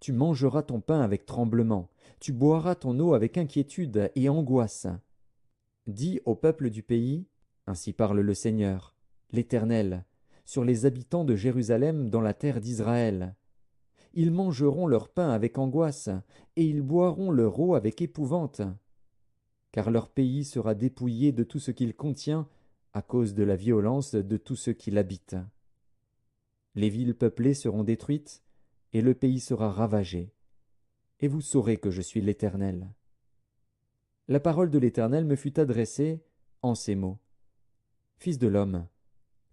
Tu mangeras ton pain avec tremblement, tu boiras ton eau avec inquiétude et angoisse. Dis au peuple du pays, ainsi parle le Seigneur, l'Éternel, sur les habitants de Jérusalem dans la terre d'Israël. Ils mangeront leur pain avec angoisse, et ils boiront leur eau avec épouvante. Car leur pays sera dépouillé de tout ce qu'il contient à cause de la violence de tous ceux qui l'habitent. Les villes peuplées seront détruites, et le pays sera ravagé. Et vous saurez que je suis l'Éternel. La parole de l'Éternel me fut adressée en ces mots. Fils de l'homme,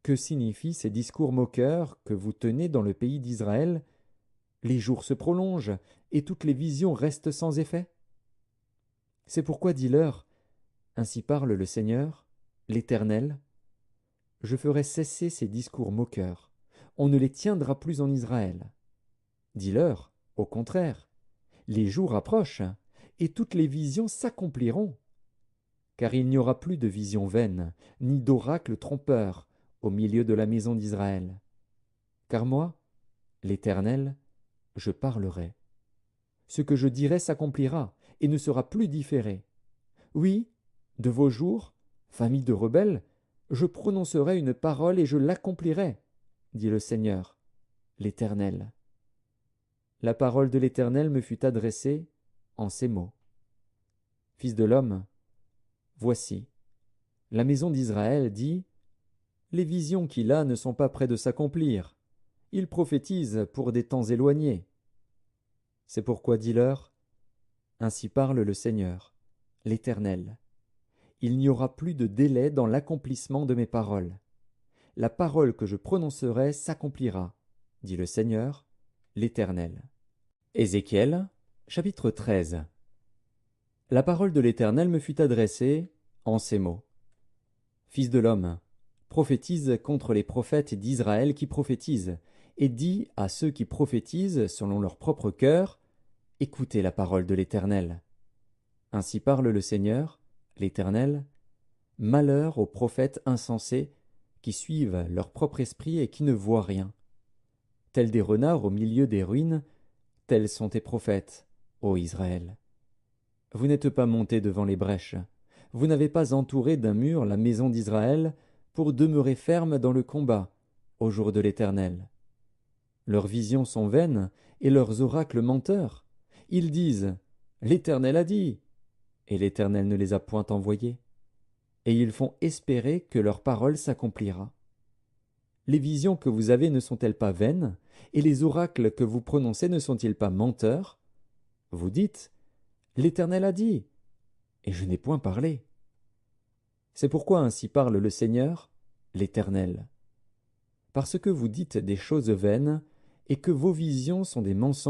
que signifient ces discours moqueurs que vous tenez dans le pays d'Israël? Les jours se prolongent, et toutes les visions restent sans effet. C'est pourquoi dis-leur, ainsi parle le Seigneur, l'Éternel, je ferai cesser ces discours moqueurs, on ne les tiendra plus en Israël. Dis-leur, au contraire, les jours approchent, et toutes les visions s'accompliront. Car il n'y aura plus de visions vaines, ni d'oracles trompeurs, au milieu de la maison d'Israël. Car moi, l'Éternel, je parlerai. Ce que je dirai s'accomplira, et ne sera plus différé. Oui, de vos jours, famille de rebelles, je prononcerai une parole et je l'accomplirai, dit le Seigneur, l'Éternel. La parole de l'Éternel me fut adressée en ces mots. Fils de l'homme, voici, la maison d'Israël dit, les visions qu'il a ne sont pas près de s'accomplir. Il prophétise pour des temps éloignés. C'est pourquoi dis-leur, ainsi parle le Seigneur, l'Éternel. Il n'y aura plus de délai dans l'accomplissement de mes paroles. La parole que je prononcerai s'accomplira, dit le Seigneur, l'Éternel. Ézéchiel, chapitre 13. La parole de l'Éternel me fut adressée en ces mots. Fils de l'homme, prophétise contre les prophètes d'Israël qui prophétisent, et dis à ceux qui prophétisent selon leur propre cœur, écoutez la parole de l'Éternel. Ainsi parle le Seigneur, l'Éternel, malheur aux prophètes insensés qui suivent leur propre esprit et qui ne voient rien. Tels des renards au milieu des ruines, tels sont tes prophètes, ô Israël. Vous n'êtes pas montés devant les brèches, vous n'avez pas entouré d'un mur la maison d'Israël pour demeurer ferme dans le combat au jour de l'Éternel. Leurs visions sont vaines et leurs oracles menteurs. Ils disent « L'Éternel a dit !» et l'Éternel ne les a point envoyés. Et ils font espérer que leur parole s'accomplira. Les visions que vous avez ne sont-elles pas vaines, et les oracles que vous prononcez ne sont-ils pas menteurs? Vous dites « L'Éternel a dit !» et je n'ai point parlé. C'est pourquoi ainsi parle le Seigneur, l'Éternel. Parce que vous dites des choses vaines, et que vos visions sont des mensonges,